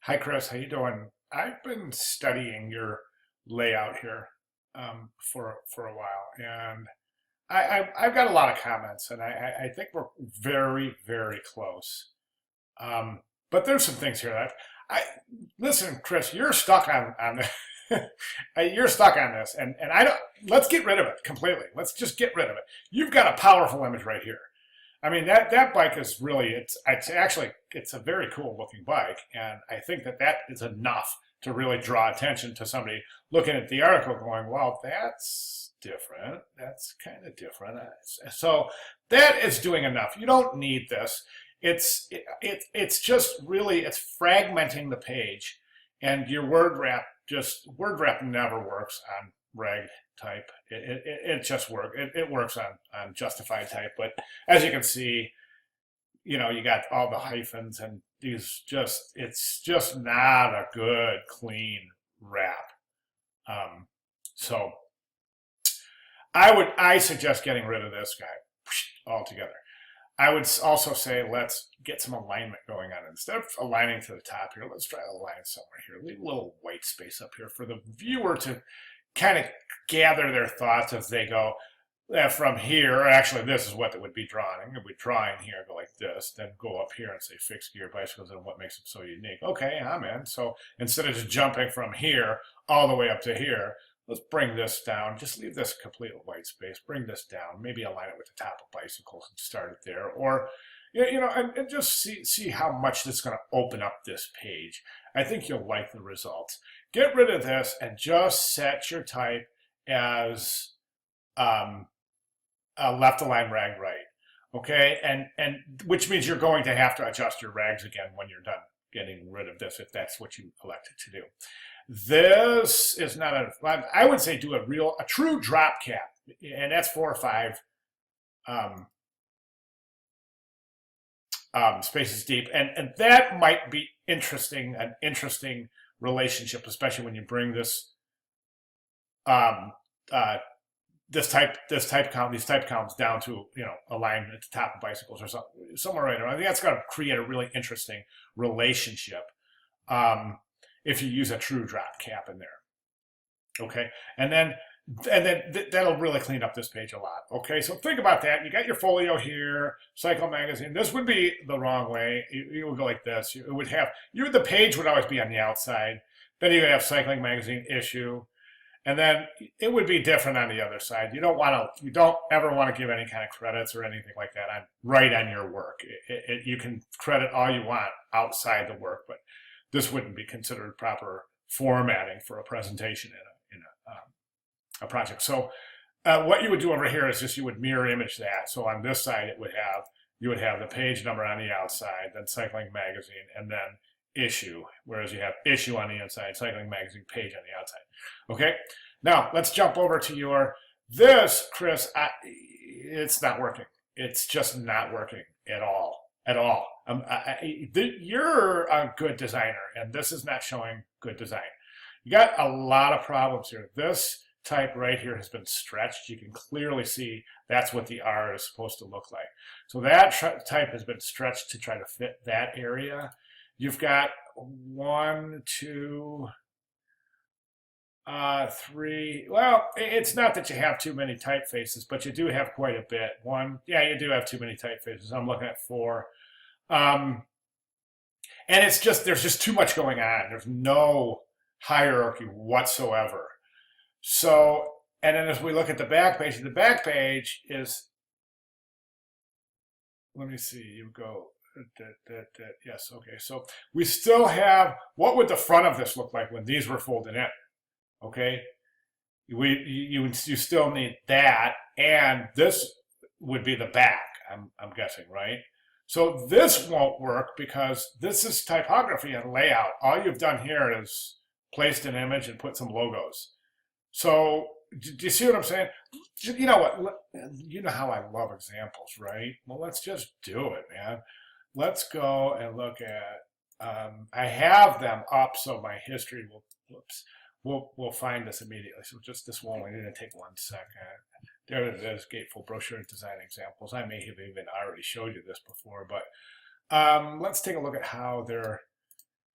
Hi, Chris. How you doing? I've been studying your layout here for a while, and I've got a lot of comments, and I think we're very close. Um, but there's some things here that I listen, Chris. You're stuck on you're stuck on this, and I don't. Let's get rid of it completely. Let's just get rid of it. You've got a powerful image right here. I mean that bike is really it's actually it's a very cool looking bike, and I think that is enough to really draw attention to somebody looking at the article, going, "Well, that's different. That's kind of different." So that is doing enough. You don't need this. It's just really it's fragmenting the page, and your word wrap never works on rag type. It just works. It works on justified type, but as you can see, you got all the hyphens and these it's just not a good clean wrap. So I suggest getting rid of this guy altogether. I would also say let's get some alignment going on. Instead of aligning to the top here, let's try to align somewhere here. Leave a little white space up here for the viewer to kind of gather their thoughts as they go from here. Actually, this is what it would be drawing. It would draw in here, go like this, then go up here and say fixed gear bicycles and what makes them so unique. Okay, I'm in. So instead of just jumping from here all the way up to here, let's bring this down. Just leave this complete white space. Bring this down. Maybe align it with the top of bicycles and start it there. Or, and just see how much this is going to open up this page. I think you'll like the results. Get rid of this and just set your type as left align rag right. Okay, and which means you're going to have to adjust your rags again when you're done getting rid of this if that's what you elected to do. This is not I would say do a true drop cap, and that's 4 or 5 spaces deep, and that might be an interesting relationship, especially when you bring this um, these type counts down to a line at the top of bicycles or something somewhere right around. I think that's going to create a really interesting relationship. If you use a true drop cap in there. Okay, and then that'll really clean up this page a lot. Okay, so think about that. You got your folio here, Cycle Magazine. This would be the wrong way. You would go like this. The page would always be on the outside. Then you would have Cycling Magazine issue, and then it would be different on the other side. You don't ever want to give any kind of credits or anything like that on your work. You can credit all you want outside the work, but this wouldn't be considered proper formatting for a presentation in a project. So what you would do over here is just you would mirror image that. So on this side, you would have the page number on the outside, then Cycling Magazine, and then issue, whereas you have issue on the inside, Cycling Magazine page on the outside. Okay, now let's jump over to this, Chris. It's not working. It's just not working at all. At all. You're a good designer, and this is not showing good design. You got a lot of problems here. This type right here has been stretched. You can clearly see that's what the R is supposed to look like. So that type has been stretched to try to fit that area. You've got 1, 2, 3. Well, it's not that you have too many typefaces, but you do have quite a bit. You do have too many typefaces. I'm looking at 4. And there's just too much going on. There's no hierarchy whatsoever. So, and then as we look at the back page is, let me see, you go, yes, okay. So we still have, what would the front of this look like when these were folded in? Okay, you still need that, and this would be the back, I'm guessing, right? So this won't work because this is typography and layout. All you've done here is placed an image and put some logos. So do you see what I'm saying? You know what? You know how I love examples, right? Well, let's just do it, man. Let's go and look at, I have them up so my history we'll find this immediately. So just this one, we need to take 1 second. There it is, Gatefold Brochure Design Examples. I may have even already showed you this before, but let's take a look at how they're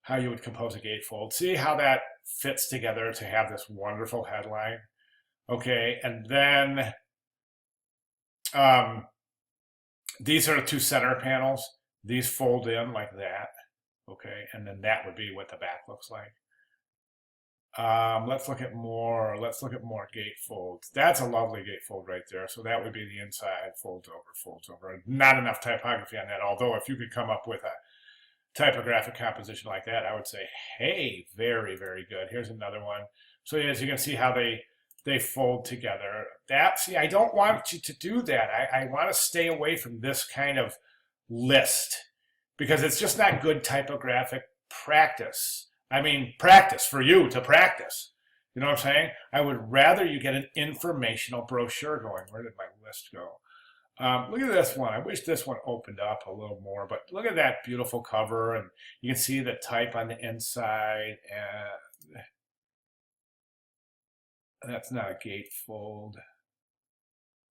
how you would compose a gatefold. See how that fits together to have this wonderful headline. Okay, and then these are the two center panels. These fold in like that. Okay, and then that would be what the back looks like. Let's look at more gatefolds. That's a lovely gatefold right there. So that would be the inside, folds over, folds over. Not enough typography on that, although if you could come up with a typographic composition like that, I would say, hey, very, very good. Here's another one. So as you can see how they fold together. See, I don't want you to do that. I want to stay away from this kind of list because it's just not good typographic practice. I mean, practice for you to practice. You know what I'm saying? I would rather you get an informational brochure going. Where did my list go? Look at this one. I wish this one opened up a little more, but look at that beautiful cover, and you can see the type on the inside. And that's not a gatefold.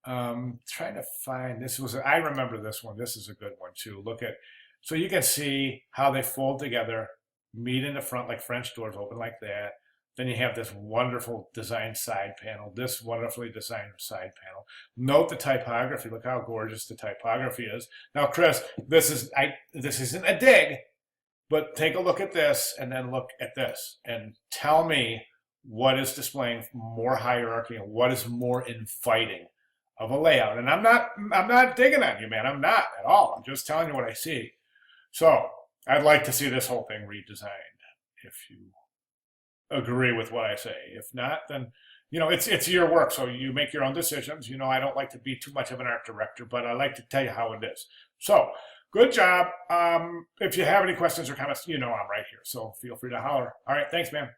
Trying to find, I remember this one. This is a good one too. Look at, so you can see how they fold together, meet in the front like French doors open like that. Then you have this wonderful designed side panel, this wonderfully designed side panel. Note the typography. Look how gorgeous the typography is. Now, Chris, this isn't a dig, but take a look at this and then look at this and tell me what is displaying more hierarchy and what is more inviting of a layout. And I'm not digging on you, man. I'm not at all. I'm just telling you what I see. So I'd like to see this whole thing redesigned if you agree with what I say. If not, then, you know, it's your work, so you make your own decisions. You know, I don't like to be too much of an art director, but I like to tell you how it is. So, good job. If you have any questions or comments, you know I'm right here, so feel free to holler. All right, thanks, man.